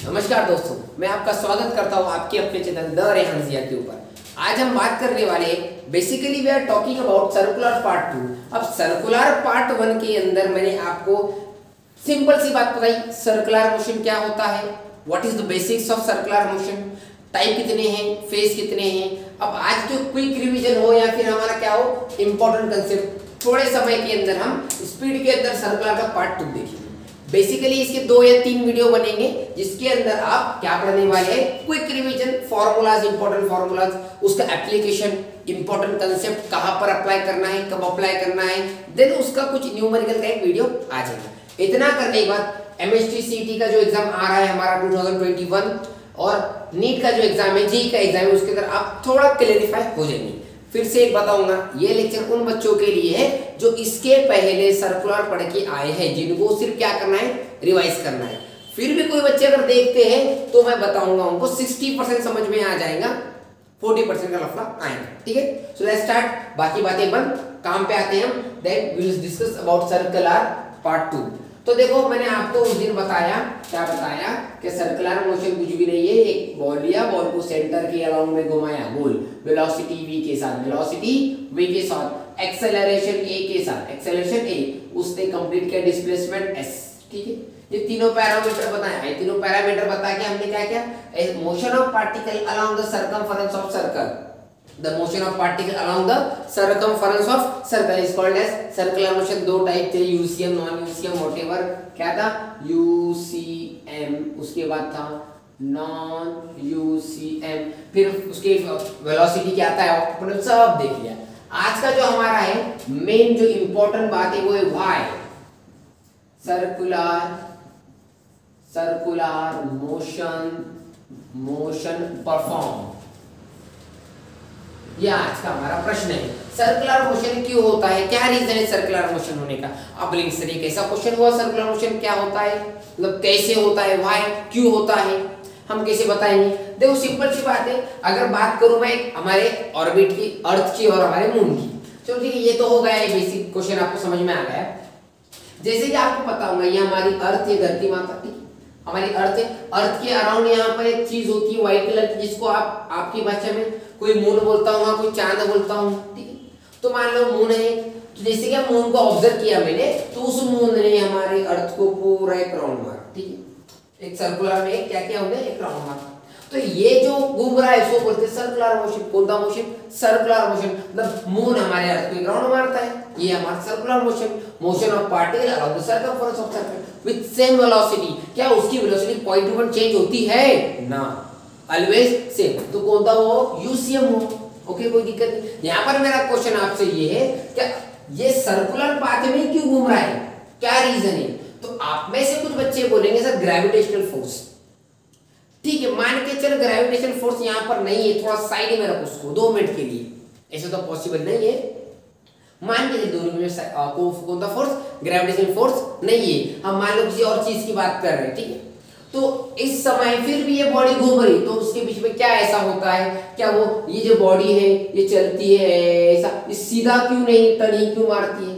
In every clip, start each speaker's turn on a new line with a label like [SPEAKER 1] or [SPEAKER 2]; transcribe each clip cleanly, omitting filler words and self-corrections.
[SPEAKER 1] नमस्कार दोस्तों, मैं आपका स्वागत करता हूं आपके अपने चैनल द रेहान जिया के ऊपर। आज हम बात करने वाले हैं basically we are talking about circular part 2। अब सर्कुलर पार्ट 1 के अंदर मैंने आपको सिंपल सी बात बताई, सर्कुलर मोशन क्या होता है, what is the basics of circular motion, type कितने हैं, फेज कितने हैं। अब आज जो क्विक रिवीजन हो या फिर हमारा क्या हो इंपॉर्टेंट कंसेप्ट, थोड़े समय के अंदर हम स्पीड के अंदर सर्कुलर का पार्ट 2 देखेंगे। बेसिकली इसके 2 या 3 वीडियो बनेंगे जिसके अंदर आप क्या पढ़ने वाले हैं, quick revision, formulas, important formulas, उसका एप्लीकेशन, इंपॉर्टेंट कंसेप्ट कहां पर अप्लाई करना है, कब अप्लाई करना है, देन उसका कुछ न्यूमेरिकल का एक वीडियो आ जाएगा। इतना करने के बाद एमएसटी सीटी का जो एग्जाम आ रहा है हमारा 2021 और नीट का जो एग्जाम है, जेईई का एग्जाम है, उसके अंदर आप थोड़ा क्लेरिफाई हो जाएंगे। फिर से एक बताऊंगा, ये लेक्चर उन बच्चों के लिए है जो इसके पहले सर्कुलर पढ़ के आए हैं, जिनको सिर्फ क्या करना है, रिवाइज करना है। फिर भी कोई बच्चे अगर देखते हैं तो मैं बताऊंगा उनको 60% समझ में आ जाएगा, 40% का लफड़ा आएगा। ठीक है, सो लेट्स स्टार्ट। बाकी बातें बंद, काम पे आते हैं हम। Then we will discuss about circular part 2। तो देखो, मैंने आपको उस दिन बताया, क्या बताया कि सर्कुलर मोशन कुछ भी नहीं है, एक बॉल लिया, बॉल को सेंटर के अराउंड में घुमाया, गोल, वेलोसिटी v के साथ, वेलोसिटी v के साथ, एक्सेलरेशन a के साथ, एक्सेलरेशन a, उसने कंप्लीट किया डिस्प्लेसमेंट s। ठीक है, ये तीनों पैरामीटर बताया है, तीनों पैरामीटर बता के हमने क्या किया, motion of particle along the circumference of circle, the motion of particle along the circumference of circle is called as circular motion। दो टाइप थे, यूसीएम, नॉन यूसीएम, व्हाटएवर। क्या था, यूसीएम, उसके बाद था नॉन यूसीएम, फिर उसके वेलोसिटी क्या आता है, आपने सब देख लिया। आज का जो हमारा है मेन जो इंपॉर्टेंट बात है वो है वाई, सर्कुलर मोशन परफॉर्म। ये आज का हमारा प्रश्न है, सर्कुलर मोशन क्यों होता है, क्या रीजन है सर्कुलर मोशन होने का। अब लिंक से कैसा क्वेश्चन हुआ, सर्कुलर मोशन क्या होता है, मतलब कैसे होता है, व्हाई, क्यों होता है, हम कैसे बताएंगे। देखो सिंपल सी बात है, अगर बात करूं मैं हमारे ऑर्बिट की, अर्थ की और हमारे मून की, चलो ठीक है, ये तो हो गया, ये बेसिक क्वेश्चन आपको समझ में आ गया। जैसे कि आपको पता होगा, ये हमारी अर्थ है, धरती माता, ठीक, हमारी अर्थ है, अर्थ के अराउंड यहाँ पर एक चीज होती है व्हाइट कलर की, जिसको आप आपकी भाषा में कोई मून बोलता हूँ, कोई चांद बोलता हूँ। ठीक है, तो मान लो मून है, तो जैसे कि मून को ऑब्जर्व किया मैंने, तो उस मून ने हमारे अर्थ को पूरा एक राउंड मारा। ठीक है, एक सर्कुलर में क्या किया हमने, एक राउंड मारा। तो ये जो घूम रहा है इसको बोलते हैं सर्कुलर मोशन। कौन सा मोशन, सर्कुलर मोशन, मतलब मून हमारे अर्थ को एक राउंड मारता है, ये हमारा circular motion. Motion of particle around the circumference of circle with same velocity. क्या उसकी velocity point two point change होती है ना, ऑलवेज सेम। तो कौन था वो, यूसीएम हो। ओके, कोई दिक्कत नहीं। यहाँ पर मेरा क्वेश्चन आपसे ये है, क्या ये सर्कुलर पाथ में क्यों घूम रहा है, क्या रीजन है। तो आप में से कुछ बच्चे बोलेंगे सर ग्रेविटेशनल फोर्स। ठीक है, मान के चल ग्रेविटेशनल फोर्स यहाँ पर नहीं है, थोड़ा साइड में रखो उसको 2 मिनट के लिए, ऐसे तो पॉसिबल नहीं है। मान के 2 मिनट कौन सा फोर्स, ग्रेविटेशनल फोर्स नहीं है, हम मान लो किसी और चीज की बात कर रहे हैं। ठीक है, तो इस समय फिर भी ये बॉडी घूम रही, तो उसके बीच में क्या ऐसा होता है, क्या वो ये जो बॉडी है ये चलती है ऐसा, ये सीधा क्यों नहीं, टर्न ही क्यों मारती है,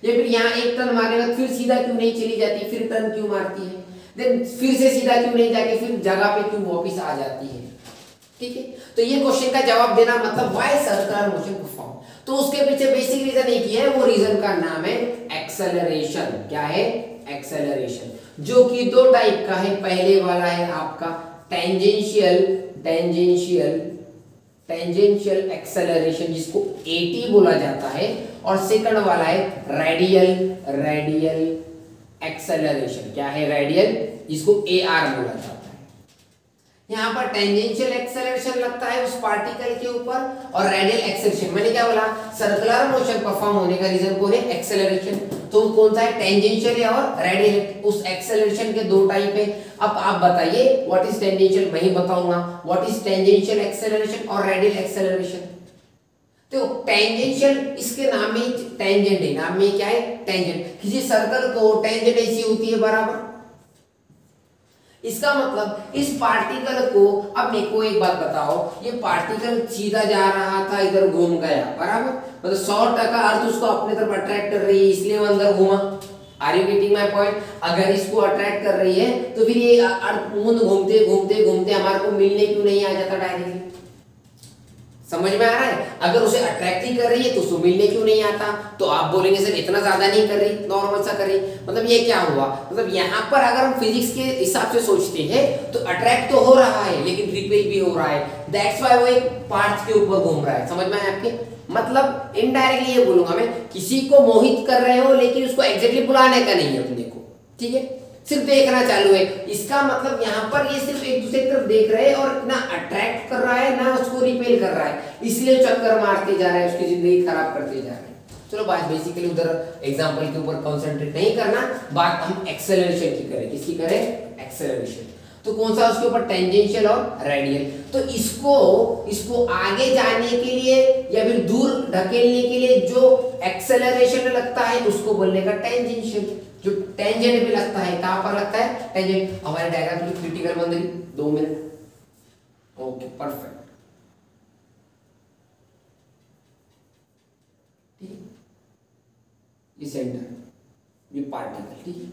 [SPEAKER 1] या फिर यहाँ एक टर्न मारने के बाद फिर सीधा क्यों नहीं चली जाती, फिर टर्न क्यों मारती है, देन फिर से सीधा क्यों नहीं जाके फिर जगह पे क्यों वापस आ जाती है। ठीक है, तो ये क्वेश्चन का जवाब देना मतलब व्हाई सर्कुलर मोशन परफॉर्म। तो उसके पीछे बेसिक रीजन एक ही है, वो रीजन का नाम है एक्सेलरेशन। क्या है, एक्सेलरेशन, जो कि 2 टाइप का है। पहले वाला है आपका टेंजेंशियल एक्सेलरेशन, जिसको AT बोला जाता है, और सेकंड वाला है रेडियल एक्सेलरेशन। क्या है, रेडियल, जिसको AR बोला जाता है। यहाँ पर टेंजेंशियल एक्सेलरेशन लगता है उस पार्टिकल के ऊपर, और रेडियल एक्सेलरेशन, मैंने क्या बोला, सर्कुलर मोशन परफॉर्म होने का रीजन कौन है, एक्सेलरेशन। तो कौन सा है, टेंजेंशियल है और रेडियल। उस एक्सेलरेशन के 2 टाइप है। अब आप बताइए व्हाट इज टेंजेंशियल, मैं ही बताऊंगा व्हाट इज टेंजेंशियल एक्सेलरेशन और रेडियल एक्सेलरेशन। तो टेंजेंशियल, इसके नाम में टेंजेंट है, नाम में क्या है, टेंजेंट। किसी सर्कल को टेंजेंट ऐसी होती है बराबर, इसका मतलब इस पार्टिकल को, अब मेरे को एक बात बताओ, ये पार्टिकल सीधा जा रहा था, इधर घूम गया, बराबर, मतलब 100% अर्थ उसको अपने तरफ अट्रैक्ट कर रही है, इसलिए वो अंदर घूमा। Are you getting my point? अगर इसको अट्रैक्ट कर रही है तो फिर ये मून घूमते घूमते घूमते हमारे को मिलने क्यों नहीं आ जाता डायरेक्टली? समझ में आ रहा है? अगर उसे अट्रैक्ट ही कर रही है तो उसको मिलने क्यों नहीं आता? तो आप बोलेंगे सर इतना ज्यादा नहीं कर रही, नॉर्मल सा कर रही। मतलब ये क्या हुआ, मतलब यहाँ पर अगर हम फिजिक्स के हिसाब से सोचते हैं तो अट्रैक्ट तो हो रहा है लेकिन रिपेल भी हो रहा है, दैट्स व्हाई वो एक पार्ट के ऊपर घूम रहा है। समझ में आया आपके? मतलब इनडायरेक्टली ये बोलूंगा मैं, किसी को मोहित कर रहे हो लेकिन उसको एग्जैक्टली बुलाने का नहीं है अपने को, ठीक है, सिर्फ देखना चालू है। इसका मतलब यहाँ पर ये सिर्फ एक दूसरे की तरफ देख रहे हैं और ना अट्रैक्ट कर रहा है ना उसको रिपेल कर रहा है, इसलिए चक्कर मारते जा रहे हैं, उसकी जिंदगी खराब करते जा रहे हैं। चलो बात बेसिकली उधर एग्जांपल के ऊपर कंसंट्रेट नहीं करना, बात हम एक्सेलरेशन की करें। किसकी करें? एक्सेलरेशन। तो कौन सा उसके ऊपर? टेंजेंशियल और रेडियल। तो इसको आगे जाने के लिए या फिर दूर ढकेलने के लिए जो एक्सेलरेशन लगता है उसको बोलने का टेंजेंशियल। जो टेंजेंट पे लगता है, कहां पर लगता है? टेंजेंट। हमारे डायग्राम की क्रिटिकल बन रही, 2 मिनट। ओके परफेक्ट, ठीक है, ये सेंटर, ये पार्टिकल, ठीक है।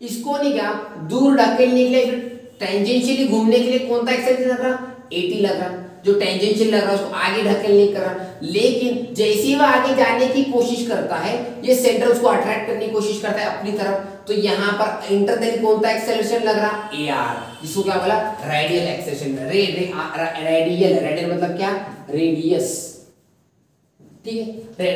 [SPEAKER 1] इसको नहीं क्या दूर ढकेलने के लिए, फिर टेंजेंशियली घूमने के लिए कौन सा एक्सेलरेशन लग रहा? 80 लग रहा। जो टेंजेंशियल लग रहा है उसको आगे ढकेलने कर रहा, लेकिन जैसे ही वो आगे जाने की कोशिश करता है ये सेंटर उसको अट्रैक्ट करने की कोशिश करता है अपनी तरफ, तो यहाँ पर इंटरनली कौन सा एक्सेलरेशन लग रहा? AR, जिसको क्या बोला? Radial acceleration. रेडियल मतलब क्या? रेडियस, ठीक है।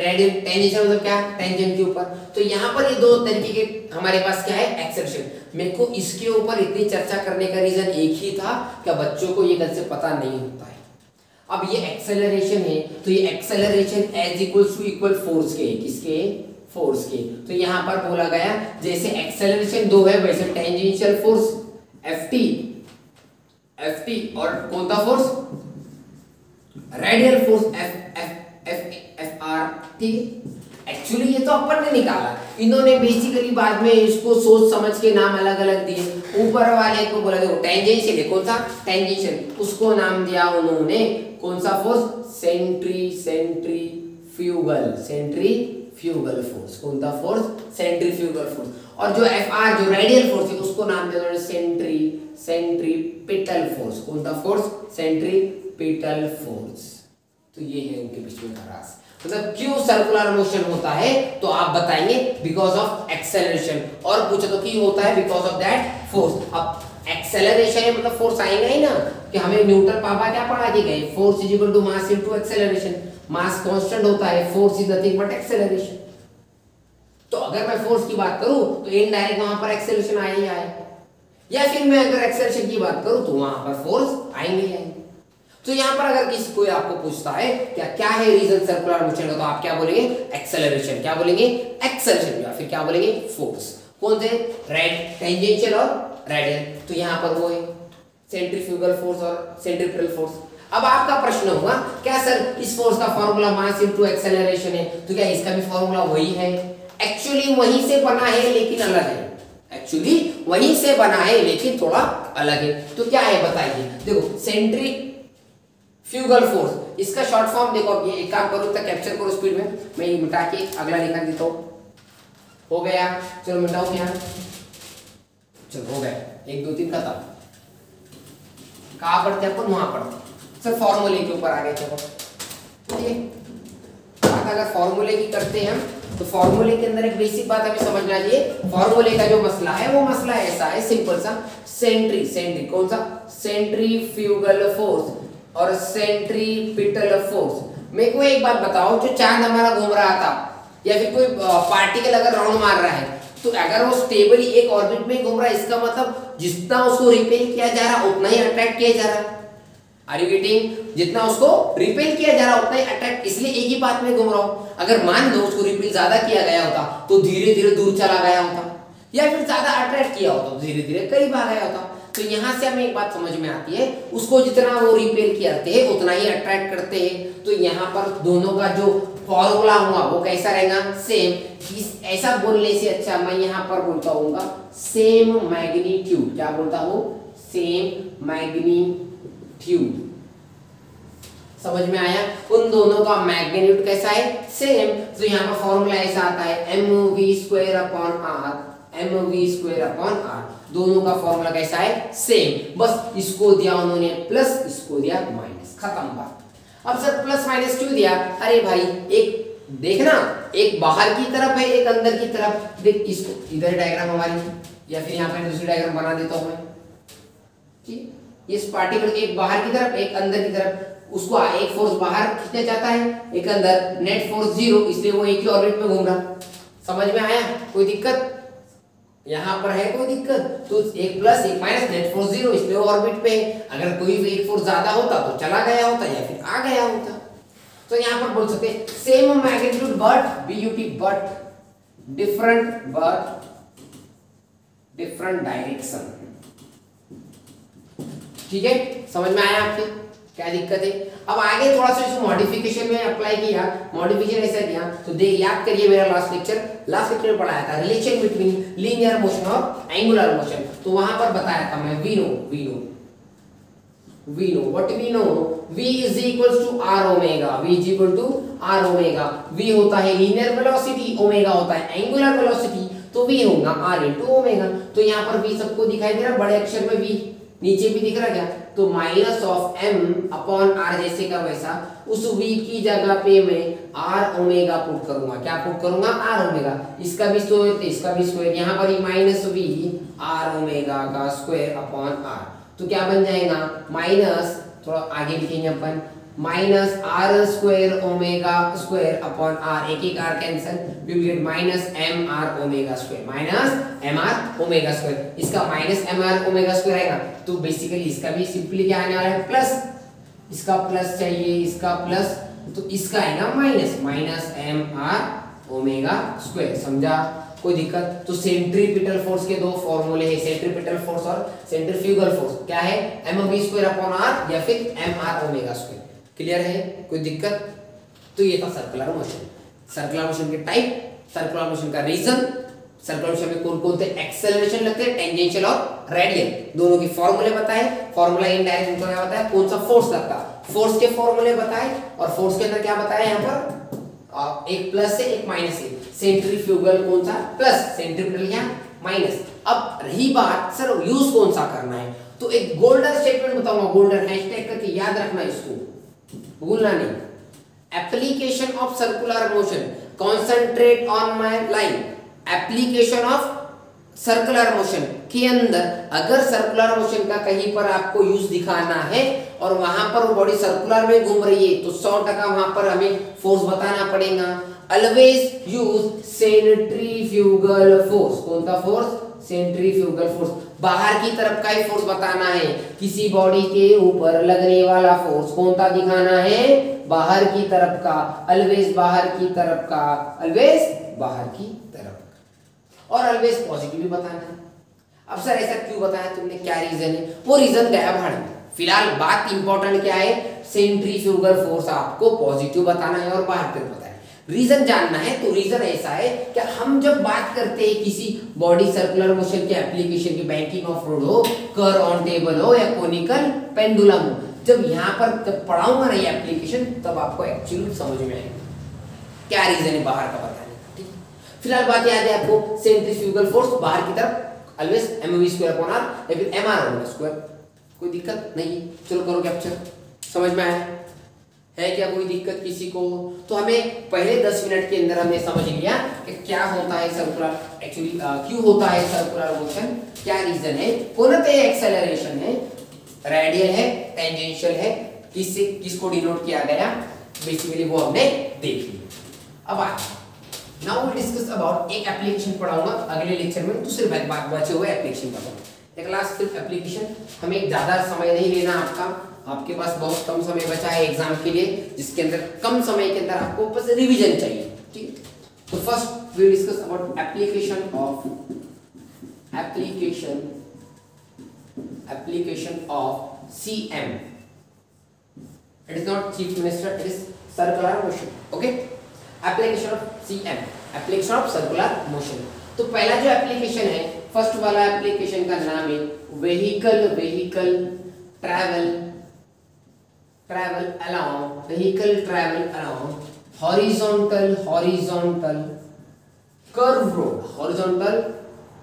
[SPEAKER 1] रेडियल टेंजेंशियल मतलब क्या? टेंजेंट के ऊपर। तो यहाँ पर ये दो तरीके के हमारे पास क्या है? एक्सेलरेशन। मेरे को इसके ऊपर इतनी चर्चा करने का रीजन एक ही था कि बच्चों को ये गलत से पता नहीं होता है। अब ये एक्सेलरेशन है तो ये acceleration as equals to equal force के, किसके? फोर्स के। तो यहाँ पर बोला गया जैसे एक्सेलरेशन 2 है वैसे टेंजेंशियल फोर्स Ft और कौन सा फोर्स? रेडियल फोर्स Fr, ठीक है। एक्चुअली ये तो अपन ने निकाला, इन्होंने बेसिकली बाद में इसको सोच समझ के नाम अलग अलग दिए। ऊपर वाले को बोला देखो टेंजेंशियल है, कौन सा? टेंजेंशियल, उसको नाम दिया उन्होंने कौन सा फोर्स? Centrifugal force. कौन सा फोर्स? Centrifugal force. और जो Fr जो रेडियल फोर्स है उसको नाम दिया उन्होंने सेंट्रीपिटल फोर्स। कौन सा फोर्स? Centripetal force. तो ये है उनके बीच में का राज। मतलब क्यों सर्कुलर मोशन होता है तो आप बताएंगे बिकॉज ऑफ एक्सेलरेशन, और पूछो तो क्यों होता है? Because of that force. अब एक्सेलरेशन है मतलब फोर्स आएगा ही ना, कि हमें न्यूटन पापा क्या पढ़ा के गए? Force is equal to mass into acceleration. Mass constant होता है, force is nothing but acceleration. तो अगर मैं फोर्स की बात करूं तो इनडायरेक्ट वहां पर एक्सेलरेशन आया ही आएगा, या फिर मैं अगर एक्सेलरेशन की बात करूं तो वहां पर फोर्स आएंगे ही आएंगे। तो यहाँ पर अगर किसी कोई आपको पूछता है क्या है रीजन सर्कुलर मोशन का, तो आप क्या बोलेंगे? एक्सेलरेशन। क्या बोलेंगे? एक्सेलरेशन। या फिर क्या बोलेंगे? फोर्स। कौन से? टेंजेंशियल और रेडियल। तो यहाँ पर वो है सेंट्रीफ्यूगल फोर्स और सेंट्रीपिटल फोर्स। अब आपका प्रश्न होगा क्या सर इस फोर्स का फॉर्मूला मास इनटू एक्सेलरेशन है, तो क्या इसका भी फॉर्मूला वही है? एक्चुअली वहीं से बना है लेकिन अलग है। एक्चुअली वहीं से बना है लेकिन थोड़ा अलग है। तो क्या है बताइए? देखो सेंट्रीफ्यूगल फोर्स, इसका शॉर्ट फॉर्म देखो। ये एक काम करो, तक कैप्चर करो स्पीड में, मैं ये मिटा के अगला लिखा देता हूं। हो गया, चलो मिटाओ यहाँ, चलो हो गया, 1 2 3 खत्म। कहाँ पढ़ते अपन? वहां पढ़ते सर, फॉर्मूले के ऊपर आ गए थे। ठीक है, अगर फॉर्मूले की करते हैं हम तो फॉर्मूले के अंदर एक बेसिक बात हमें समझना चाहिए। फॉर्मूले का जो मसला है वो मसला ऐसा है, सिंपल सा, सेंट्री कौन सा? सेंट्रीफ्यूगल फोर्स और सेंट्रीपिटल फोर्स। मेरे को एक बात बताओ, जो चांद हमारा घूम रहा था या फिर कोई पार्टिकल अगर राउंड मार रहा है तो अगर वो स्टेबली एक ऑर्बिट में घूम रहा है, इसका मतलब जितना उसको रिपेल किया जा रहा उतना ही अट्रैक्ट किया जा रहा। Are you getting? जितना उसको रिपेल किया जा रहा उतना ही अट्रैक्ट, इसलिए एक ही पाथ में घूम रहा हूं। अगर मान लो उसको रिपेल ज्यादा किया गया होता तो धीरे धीरे दूर चला गया होता, या फिर ज्यादा अट्रैक्ट किया होता तो धीरे धीरे करीब आ गया होता। तो यहाँ से हमें एक बात समझ में आती है, उसको जितना वो रिपेल करते हैं उतना ही अट्रैक्ट करते हैं। तो यहाँ पर दोनों का जो फॉर्मूला होगा वो कैसा रहेगा? सेम। ऐसा बोलने से अच्छा मैं यहाँ पर बोलता हूँ सेम मैग्नीट्यूड। क्या बोलता हूँ? Same magnitude. समझ में आया? उन दोनों का मैग्नीट्यूड कैसा है? सेम। तो यहाँ पर फॉर्मूला ऐसा आता है mv² अपॉन r mv²/r। दोनों का फॉर्मूला कैसा है? सेम, बस इसको दिया उन्होंने प्लस, इसको दिया माइनस, खत्म बात। अब सर प्लस माइनस क्यों दिया? अरे भाई एक देखना, एक बाहर की तरफ है, एक अंदर की तरफ। देख इसको, इधर डायग्राम हमारी, या फिर यहाँ पे दूसरी डायग्राम बना देता हूँ मैं, ठीक। इस पार्टिकल एक बाहर की तरफ, एक अंदर की तरफ, उसको एक फोर्स बाहर खींचना चाहता है, एक अंदर, नेट फोर्स 0, इसलिए वो एक ही ऑर्बिट में घूम रहा। समझ में आया? कोई दिक्कत यहाँ पर है? कोई दिक्कत? तो एक प्लस एक माइनस, नेट फोर्स 0, इसलिए वो ऑर्बिट पे है। अगर कोई भी एक फोर्स ज्यादा होता तो चला गया होता या फिर आ गया होता। तो यहाँ पर बोल सकते हैं same magnitude but BUT but different direction. ठीक है, समझ में आया आपके? क्या दिक्कत है? अब आगे थोड़ा सा इसको मॉडिफिकेशन में अप्लाई किया। मॉडिफिकेशन ऐसा किया तो देख, याद करिए मेरा लास्ट लेक्चर में पढ़ाया था रिलेशन बिटवीन लीनियर मोशन और एंगुलर मोशन। तो वहां पर बताया था मैं, we know what we know, v is equals to r omega, v is equal to r omega। v होता है लीनियर वेलोसिटी, ओमेगा होता है एंगुलर वेलोसिटी, तो v होगा r into ओमेगा। तो यहाँ पर v सबको दिखाई दे रहा बड़े अक्षर में, v नीचे भी दिख रहा क्या? तो minus of m upon r, जैसे का वैसा, उस v की जगह पे मैं r ओमेगा पुट करूंगा। क्या पुट करूंगा? r omega. इसका भी स्क्वायर, इसका भी स्क्वायर, यहाँ पर माइनस v r ओमेगा का स्क्वायर अपॉन r। तो क्या बन जाएगा? माइनस, थोड़ा आगे लिखेंगे अपन, minus r square omega square upon r, एक r cancel, we will get minus mr omega square, minus mr omega square. इसका माइनस mr ओमेगा स्क्वायर आएगा, तो बेसिकली इसका भी सिंपली क्या आने वाला है? प्लस। इसका प्लस चाहिए, इसका प्लस, तो इसका आएगा माइनस mr ओमेगा स्क्वायर। समझा? कोई दिक्कत? तो सेंट्रीपिटल फोर्स के दो फॉर्मूले हैं, सेंट्रीपिटल फोर्स और सेंट्रीफ्यूगल फोर्स। क्या है? mv²/r या फिर mr ओमेगा स्क्वायर। क्लियर है? कोई दिक्कत? तो ये था सर्कुलर मोशन। सर्कुलर मोशन के टाइप, सर्कुलर मोशन का रीजन, सर्कुलर मोशन में कौन-कौन से एक्सेलरेशन लगते हैं, टेंजेंशियल और रेडियल, दोनों के फॉर्मूले बताए। फॉर्मूला इनडायरेक्ट इनको क्या बताया? कौन सा फोर्स लगता, फोर्स के फॉर्मूले बताए, और फोर्स के अंदर क्या बताया यहाँ पर? एक प्लस से एक माइनस से। सेंट्रीफ्यूगल कौन सा? प्लस, सेंट्रीपिटल क्या? माइनस। अब रही बात सर यूज कौन सा करना है, तो एक गोल्डन स्टेटमेंट बताऊंगा, गोल्डन हैशटैग करके याद रखना, इसको भूलना नहीं। Application of circular motion, concentrate on my line. Application of circular motion के अंदर अगर सर्कुलर मोशन का कहीं पर आपको यूज दिखाना है और वहां पर वो बॉडी सर्कुलर में घूम रही है, तो 100% वहां पर हमें फोर्स बताना पड़ेगा। Always use centrifugal force. कौन सा फोर्स? Centrifugal force. बाहर की तरफ का ही फोर्स बताना है, किसी बॉडी के ऊपर लगने वाला फोर्स कौन सा दिखाना है? बाहर की तरफ का। ऑलवेज बाहर की तरफ का, ऑलवेज बाहर की तरफ, और ऑलवेज पॉजिटिव भी बताना है। अब सर ऐसा क्यों बताया तुमने, क्या रीजन है? वो रीजन गया भाड़ में। फिलहाल बात इंपॉर्टेंट क्या है? सेंट्रीफ्यूगल फोर्स आपको पॉजिटिव बताना है और बाहर तरफ बताना है। रीजन जानना है तो रीजन ऐसा है कि हम जब बात करते हैं किसी बॉडी सर्कुलर मोशन के एप्लीकेशन की, बैंकिंग ऑफ फ्लूइड हो, कर्व ऑन टेबल हो या कोनिकल पेंडुलम हो, जब यहाँ पर जब पढ़ाऊंगा ना ये एप्लीकेशन, तब आपको एक्चुअली समझ में आएगा क्या रीजन है बाहर का बताने का। ठीक, फिलहाल बात याद है आपको, सेंट्रीफ्यूगल फोर्स बाहर की तरफ ऑलवेज mv²/r या फिर mr ओमेगा स्क्वायर। कोई दिक्कत नहीं? चलो करो कैप्चर। समझ में आया है क्या? कोई दिक्कत किसी को? तो हमें पहले 10 मिनट के अंदर हमने समझ लिया कि क्या होता है सर्कुलर, एक्चुअली क्यों होता है सर्कुलर मोशन, क्या रीजन है, कौन सा एक्सेलरेशन है, रेडियल है, टेंजेंशियल है, किससे किसको डिनोट किया गया, बेसिकली वो हमने देख लिया। अब आगे नाउ वी डिस्कस अबाउट एक एप्लीकेशन पढ़ाऊंगा अगले लेक्चर में, दूसरे बचे हुए एप्लीकेशन बताऊंगा। एक क्लास सिर्फ एप्लीकेशन, हमें ज्यादा समय नहीं लेना आपका, आपके पास बहुत कम समय बचा है एग्जाम के लिए, जिसके अंदर कम समय के अंदर आपको बस रिवीजन चाहिए। ठीक, तो first we discuss about application of CM। It is not chief minister, it is circular motion. Okay, application of CM, application of circular motion. तो पहला जो एप्लीकेशन है, फर्स्ट वाला एप्लीकेशन का नाम है vehicle travel along horizontal curve road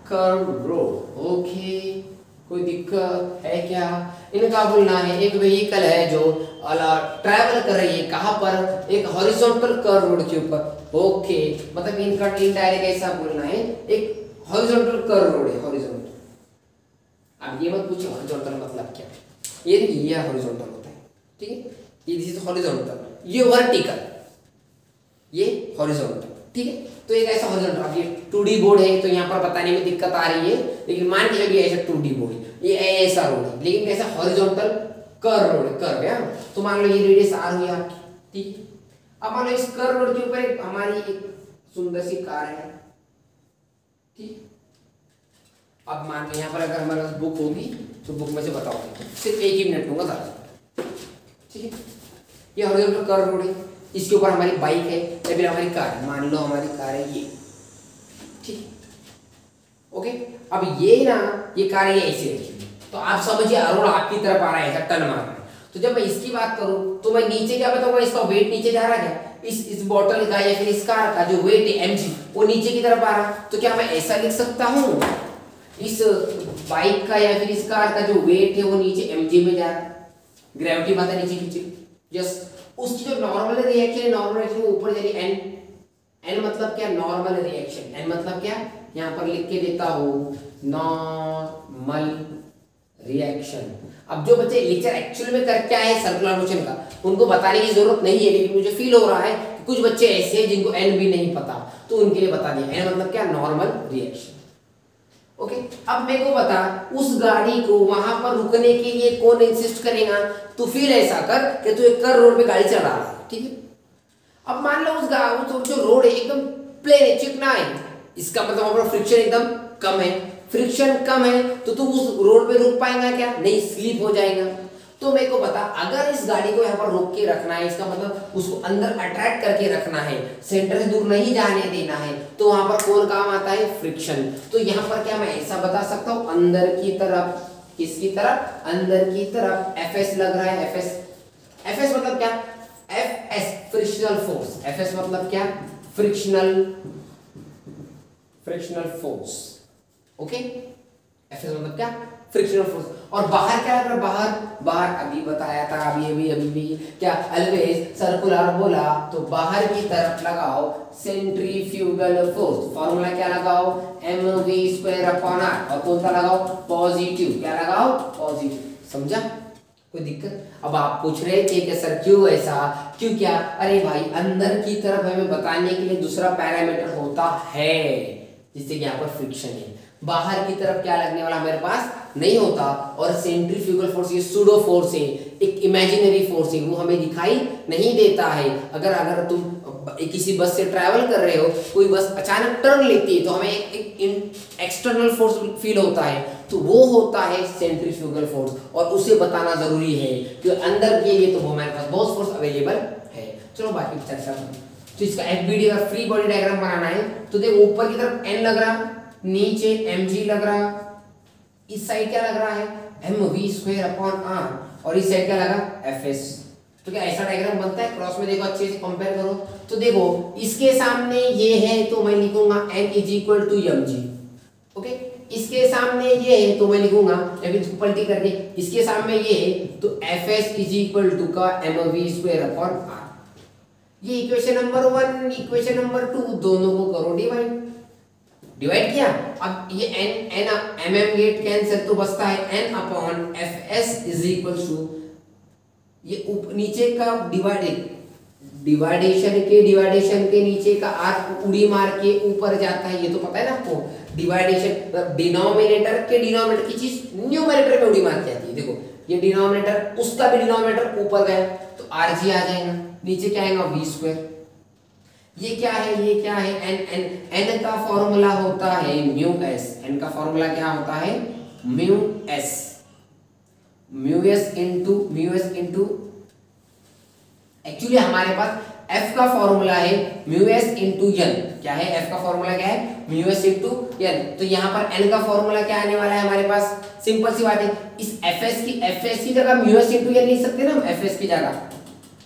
[SPEAKER 1] curve road. Okay, कोई दिक्कत है क्या? इनका बोलना है एक व्हीकल है जो ट्रैवल कर रही है कहाँ पर? एक हॉरिजॉन्टल कर्व रोड के ऊपर। ओके, मतलब इनका इनडायरेक्ट ऐसा बोलना है एक हॉरिजॉन्टल कर्व रोड है, हॉरिजॉन्टल। अब ये मत पूछो हॉरिजॉन्टल मतलब क्या, ये देखिए ये हॉरिजॉन्टल होता है, ठीक है, ये दिस इज हॉरिजॉन्टल, ये वर्टिकल, ये हॉरिजॉन्टल, ठीक है। तो एक ऐसा हॉरिजॉन्टल, अब ये 2D बोर्ड है तो यहाँ पर बताने में दिक्कत आ रही है, लेकिन मान के चलिए ऐसा 2D बोर्ड है, ये ऐसा रोड है, लेकिन कैसा हॉरिजॉन्टल कर्व रोड है, कर्व है। तो मान लो ये रेडियस r हुई आपकी, ठीक। अब मान लो इस कर्व रोड के ऊपर एक हमारी एक सुंदर सी कार है, ठीक। अब मान लो यहाँ पर अगर हमारे पास बुक होगी तो बुक में से बताओगे, सिर्फ 1 ही मिनट लूंगा ज़्यादा, ठीक है। ये हॉरिजॉन्टल कर्व रोड है, इसके ऊपर हमारी बाइक है या फिर हमारी कार है, मान लो हमारी कार है ये, ठीक। ओके, अब ये ना ये कार ये ऐसे रखी, तो आप समझिए रोड आपकी तरफ आ रहा है, ऐसा टर्न मार रहा है। तो जब मैं इसकी बात करूं तो मैं नीचे क्या बताऊंगा, इसका वेट नीचे जा रहा है, इस बोतल का या फिर इस कार का जो वेट है mg वो नीचे की तरफ आ रहा। तो क्या मैं ऐसा लिख सकता हूँ, इस बाइक का या फिर इस कार का जो वेट है वो नीचे mg में जा रहा है, ग्रेविटी माता नीचे खींचे, यस। उसकी जो नॉर्मल रिएक्शन है, नॉर्मल रिएक्शन ऊपर जा रही है, n मतलब क्या, नॉर्मल रिएक्शन, n मतलब क्या, यहाँ पर लिख के देता हूँ नॉर्मल रिएक्शन। अब जो बच्चे लेक्चर एक्चुअल में कर क्या है सर्कुलर मोशन का, उनको बताने की जरूरत नहीं है, लेकिन मुझे फील हो रहा है कि कुछ बच्चे ऐसे हैं जिनको n भी नहीं पता, तो उनके लिए बता दिया। n मतलब क्या, नॉर्मल रिएक्शन। ओके, अब मेरे को बता उस गाड़ी को वहां पर रुकने के लिए कौन इंसिस्ट करेगा? तू फील ऐसा कर कि तू एक कर्व रोड पे गाड़ी चला रहा है, ठीक है। अब मान लो उस जो रोड है एकदम प्लेन है, चिकना है, इसका मतलब हमारा फ्रिक्शन एकदम कम है, फ्रिक्शन कम है तो तू उस रोड पे रुक पाएगा क्या? नहीं, स्लिप हो जाएगा। तो मेरे को बता अगर इस गाड़ी को यहाँ पर रोक के रखना है, इसका मतलब उसको अंदर अट्रैक्ट करके रखना है, सेंटर से दूर नहीं जाने देना है, तो वहां पर कौन काम आता है? फ्रिक्शन। तो यहाँ पर क्या मैं ऐसा बता सकता हूँ, अंदर की तरफ, किसकी तरफ? अंदर की तरफ Fs लग रहा है, Fs मतलब क्या? Fs फ्रिक्शनल फोर्स, Fs मतलब क्या? Frictional force. ओके, Fs मतलब क्या? Frictional force. और बाहर क्या लग रहा है? बाहर अभी बताया था, अभी भी क्या ऑलवेज सर्कुलर बोला, तो बाहर की तरफ लगाओ सेंट्रीफ्यूगल फोर्स। फॉर्मूला क्या लगाओ? mv²/r। और कौन सा लगाओ? पॉजिटिव। क्या लगाओ? पॉजिटिव। समझा? कोई दिक्कत? अब आप पूछ रहे थे कि सर क्यों ऐसा, क्यों क्या? अरे भाई अंदर की तरफ हमें बताने के लिए दूसरा पैरामीटर होता है, जिससे यहाँ पर फ्रिक्शन है। बाहर की तरफ क्या लगने वाला हमारे पास नहीं होता। और सेंट्रीफ्यूगल फोर्स ये सूडो फोर्स है, एक इमेजिनरी फोर्स है, वो हमें दिखाई नहीं देता है। अगर तुम किसी बस से ट्रैवल कर रहे हो, कोई बस अचानक टर्न लेती है तो हमें एक एक्सटर्नल फोर्स फील होता है, तो वो होता है सेंट्रीफ्यूगल फोर्स, और उसे बताना जरूरी है कि अंदर के लिए तो वो हमारे पास बहुत फोर्स अवेलेबल है। चलो बाकी चर्चा करें। तो इसका FBD का फ्री बॉडी डायग्राम बनाना है, तो देखो ऊपर की तरफ n लग रहा, नीचे mg लग रहा, इस साइड क्या लग रहा है? mv²/r, और इस साइड क्या लगा? Fs। तो क्या ऐसा डायग्राम बनता है? क्रॉस में देखो, अच्छे से कंपेयर करो। तो देखो इसके सामने ये है तो मैं लिखूंगा n = mg। ओके, इसके सामने ये है तो मैं लिखूंगा, या फिर इसको पलटी करके इसके सामने ये है तो Fs = का mv²/r। ये इक्वेशन नंबर 1, इक्वेशन नंबर 2 दोनों को करो डिवाइड किया। अब ये n mm गेट कैंसिल, तो बचता है n/Fs = ये नीचे का डिवाइडेशन के नीचे का r उड़ी मार के ऊपर जाता है, ये तो पता है ना आपको। डिवाइडेशन डिनोमिनेटर की चीज न्यूमरेटर में उड़ी मार के आती है। देखो ये डिनोमिनेटर, उसका भी डिनोमिनेटर ऊपर गया तो rg आ जाएगा, नीचे क्या आएगा? v²। ये क्या है? n का फॉर्मूला होता है μs। n का फॉर्मूला क्या होता है? μs इनटू एक्चुअली हमारे पास f का फॉर्मूला है μs इनटू n। क्या है f का फॉर्मूला? क्या है? μs into n। तो यहाँ पर n का फॉर्मूला क्या आने वाला है हमारे पास? सिंपल सी बात है, इस fs की जगह μs इनटू n लिख सकते हैं ना हम। fs की जगह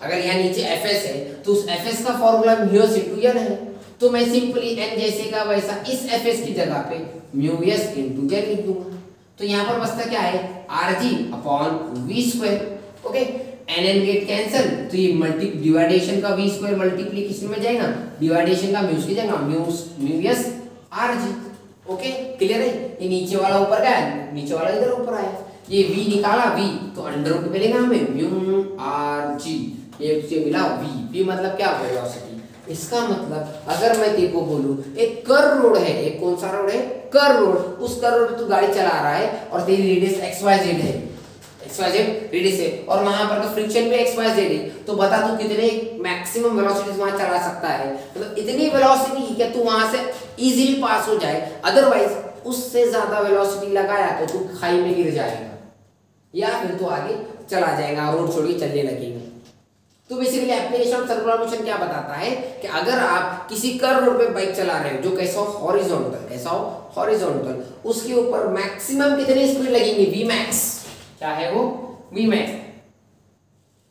[SPEAKER 1] अगर यहाँ नीचे Fs है तो उस Fs का फॉर्मूला μs इनटू n है, तो मैं सिंपली n जैसे का वैसा इस Fs की जगह पे म्यू एस इंटू जेड लिख दूंगा। तो यहाँ पर बचता क्या है R G upon V square. Okay, N N get cancel, तो ये मल्टी डिवाइडेशन का वी स्क्वायर मल्टीप्लीकेशन में जाएगा, डिवाइडेशन का म्यूस की जाएगा mu S R G. Okay clear है। ये नीचे वाला ऊपर गया, नीचे वाला इधर ऊपर आया, ये v निकाला v तो अंडर रूट मिलेगा हमें म्यू आर जी, ये से मिला v मतलब क्या वेलोसिटी। इसका मतलब अगर मैं तेरे को बोलूं एक कर्व रोड है, एक कौन सा रोड है कर्व रोड, उस कर्व रोड पे तू गाड़ी चला रहा है और तेरी रेडियस XYZ है, XYZ रेडियस है और वहां पर तो फ्रिक्शन भी XYZ है, तो बता तू कितने मैक्सिमम वेलोसिटी वहां चला सकता है, मतलब इतनी वेलोसिटी कि तू वहां से इजीली पास हो जाए, अदरवाइज उससे ज्यादा वेलोसिटी लगाया तो तू खाई में गिर जाएगा या फिर तू आगे चला जाएगा, रोड छोड़ के चलने लगेगा। तो basically application of circular motion क्या बताता है कि अगर आप किसी कर्व रोड पे बाइक चला रहे हो जो कैसा हो हॉरिजॉन्टल, कैसा हो हॉरिजॉन्टल, उसके ऊपर मैक्सिमम कितनी स्पीड लगेगी वी मैक्स, क्या है वो वी मैक्स।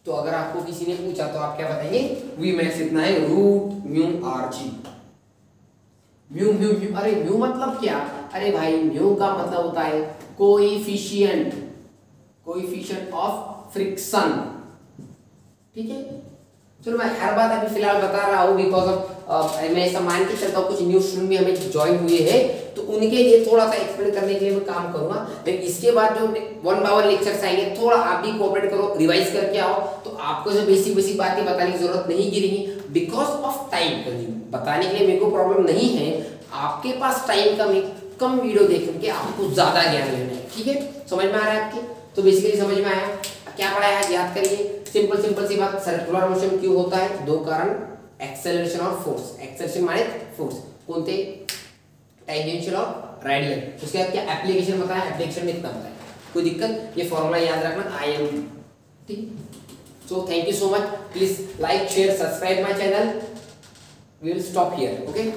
[SPEAKER 1] तो अगर आपको किसी ने पूछा तो आप क्या बताएंगे वी मैक्स इतना है root mu R G. Mu mu mu, अरे म्यू मतलब क्या, अरे भाई म्यू का मतलब होता है कोएफिशिएंट, कोएफिशिएंट ऑफ फ्रिक्शन। ठीक है, चलो मैं हर बात अभी फिलहाल बता रहा हूँ बिकॉज ऑफ मैं ऐसा मान के चलता हूँ कुछ न्यू स्टूडेंट भी हमें ज्वाइन हुए हैं तो उनके लिए थोड़ा सा एक्सप्लेन करने के लिए मैं काम करूंगा, लेकिन इसके बाद जो 1 बाय 1 लेक्चर्स आएंगे थोड़ा आप भी कोऑपरेट करो, रिवाइज करके आओ, तो आपको जो बेसिक बेसिक बातें बताने की जरूरत नहीं गिरेगी बिकॉज ऑफ टाइम। बताने के लिए मेरे को प्रॉब्लम नहीं है, आपके पास टाइम कम वीडियो देख करके आपको ज्यादा ज्ञान लेना है। ठीक है, समझ में आ रहा है आपके? तो बेसिकली समझ में आया क्या पढ़ा है, याद करिए सिंपल सी बात, सर्कुलर मोशन क्यों होता है, दो कारण, एक्सेलरेशन और फोर्स। एक्सेलरेशन माने फोर्स, कोणते टेंजेंशियल और रेडियल। उसके बाद क्या एप्लीकेशन बताया, एप्लीकेशन में इतना बताया, कोई दिक्कत, ये फॉर्मूला याद रखना आई एम। ठीक, so thank you so much, please like share subscribe my channel, we will stop here. Okay.